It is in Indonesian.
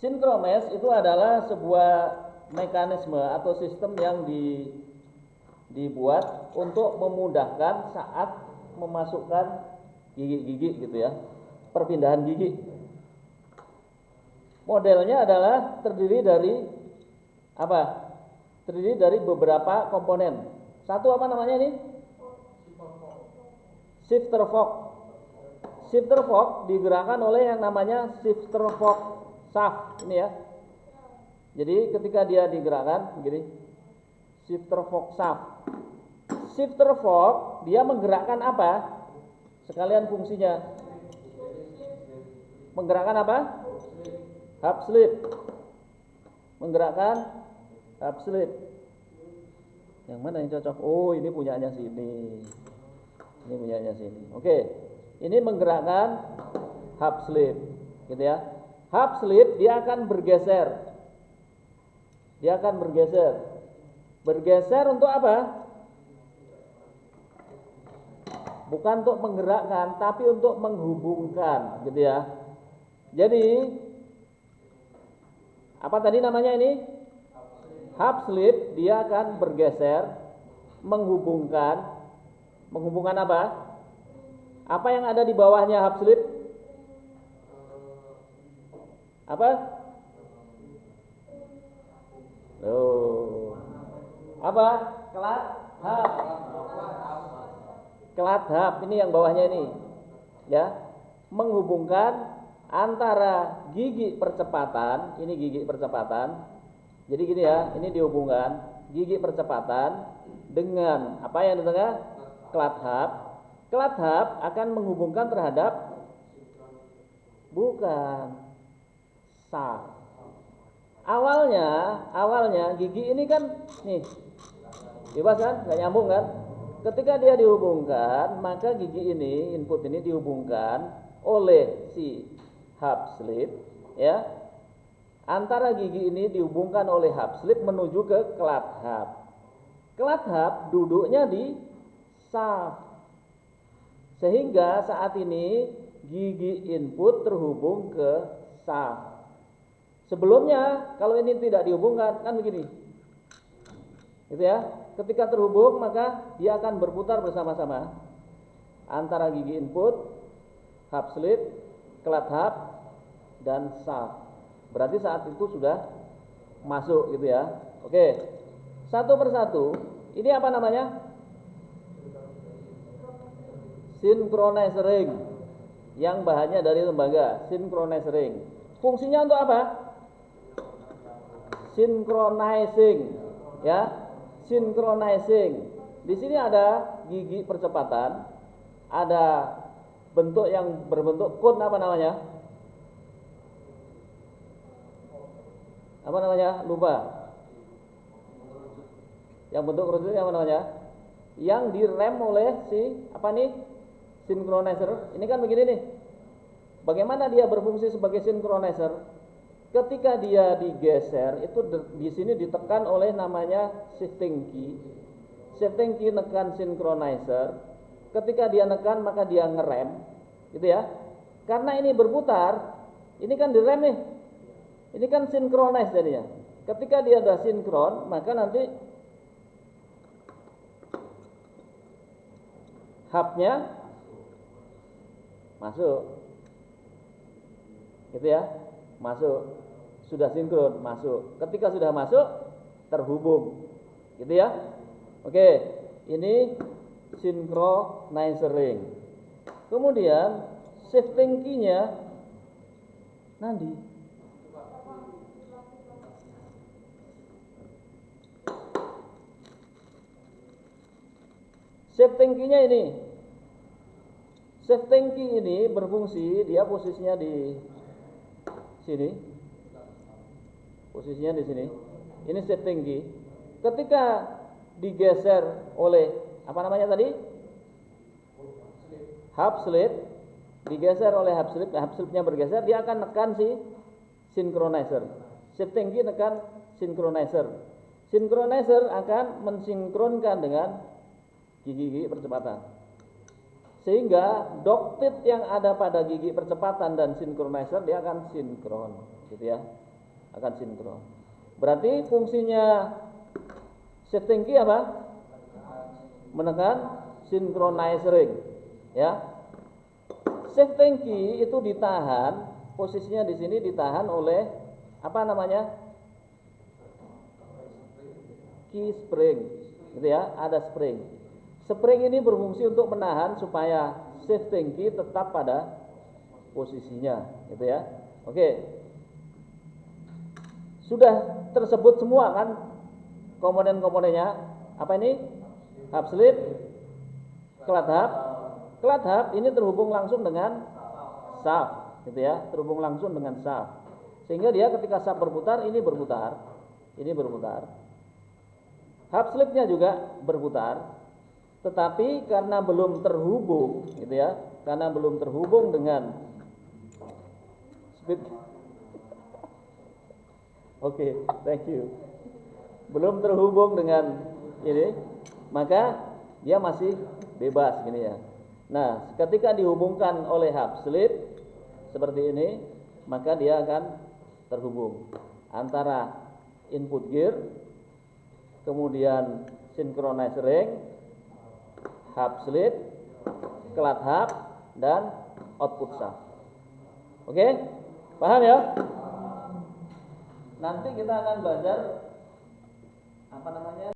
Sinkromes itu adalah sebuah mekanisme atau sistem yang dibuat untuk memudahkan saat memasukkan gigi-gigi gitu ya, perpindahan gigi. Modelnya adalah terdiri dari apa? Terdiri dari beberapa komponen. Satu apa namanya ini? Shifter fork. Shifter fork digerakkan oleh yang namanya shifter fork shaft ini ya. Jadi ketika dia digerakkan begini, shifter fork shaft. Shifter fork dia menggerakkan apa? Sekalian fungsinya. Menggerakkan apa? Hub slip. Menggerakkan hub slip. Yang mana yang cocok? Oh, ini punyanya sini. Ini punyanya sini. Oke. Ini menggerakkan hub slip, gitu ya. Hub slip dia akan bergeser. Dia akan bergeser. Bergeser untuk apa? Bukan untuk menggerakkan, tapi untuk menghubungkan, gitu ya. Jadi apa tadi namanya ini? Hub slip, dia akan bergeser, menghubungkan apa? Apa yang ada di bawahnya hub slip? Apa? Loh. Apa? Kelat hub. Kelat hub ini yang bawahnya ini. Ya. Menghubungkan antara gigi percepatan, ini gigi percepatan. Jadi gini ya, ini dihubungkan gigi percepatan dengan apa yang di tengah? Kelat hub. Kelat hub akan menghubungkan terhadap bukan shaft. Awalnya gigi ini kan nih bebas kan, nggak nyambung kan? Ketika dia dihubungkan, maka gigi ini, input ini dihubungkan oleh si hub slip, ya. Antara gigi ini dihubungkan oleh hub slip menuju ke kelat hub. Kelat hub duduknya di shaft. Sehingga saat ini gigi input terhubung ke shaft. Sebelumnya kalau ini tidak dihubungkan kan begini. Gitu ya. Ketika terhubung maka dia akan berputar bersama-sama antara gigi input, hub slip, kelat hub dan shaft. Berarti saat itu sudah masuk gitu ya. Oke. Satu persatu. Ini apa namanya? Synchronize ring. Yang bahannya dari lembaga Synchronize ring. Fungsinya untuk apa? Synchronizing, ya. Synchronizing. Di sini ada gigi percepatan, ada bentuk yang berbentuk kun apa namanya? Apa namanya? Lupa. Yang bentuk kerucut apa namanya? Yang direm oleh si apa nih? Synchronizer. Ini kan begini nih. Bagaimana dia berfungsi sebagai synchronizer? Ketika dia digeser, itu di sini ditekan oleh namanya shifting key. Shifting key nekan synchronizer. Ketika dia nekan maka dia ngerem, gitu ya. Karena ini berputar, ini kan direm nih. Ini kan synchronize jadinya. Ketika dia sudah sinkron, maka nanti hubnya masuk, gitu ya, masuk. Sudah sinkron, masuk. Ketika sudah masuk, terhubung, gitu ya. Oke, ini synchronizer ring. Kemudian shifting key-nya nanti. Shifting key-nya ini. Shifting key ini berfungsi, dia posisinya di sini. Posisinya di sini. Ini shifting key. Ketika digeser oleh apa namanya tadi? Hub slip, digeser oleh hub slipnya bergeser, dia akan nekan si synchronizer. Shifting key nekan synchronizer. Synchronizer akan mensinkronkan dengan gigi-gigi percepatan. Sehingga doktit yang ada pada gigi percepatan dan synchronizer dia akan sinkron, gitu ya. akan sinkron. Berarti fungsinya shifting key apa? Menekan synchronize ring, ya. Shifting key itu ditahan, posisinya di sini ditahan oleh apa namanya? Key spring, gitu ya, ada spring. Spring ini berfungsi untuk menahan supaya shifting key tetap pada posisinya, gitu ya. Oke. Sudah tersebut semua kan komponen-komponennya. Apa ini? Hub slip, cloud hub. Cloud hub ini terhubung langsung dengan shaft, gitu ya, terhubung langsung dengan shaft. Sehingga dia ketika shaft berputar, ini berputar, ini berputar. Hub slipnya juga berputar, tetapi karena belum terhubung, gitu ya, karena belum terhubung dengan speed. Oke, thank you. Belum terhubung dengan ini, maka dia masih bebas gini ya. Nah, ketika dihubungkan oleh hub slip seperti ini, maka dia akan terhubung antara input gear, kemudian synchronize ring, hub slip, cloud hub, dan output shaft. Oke? Paham ya? Nanti kita akan belajar apa namanya?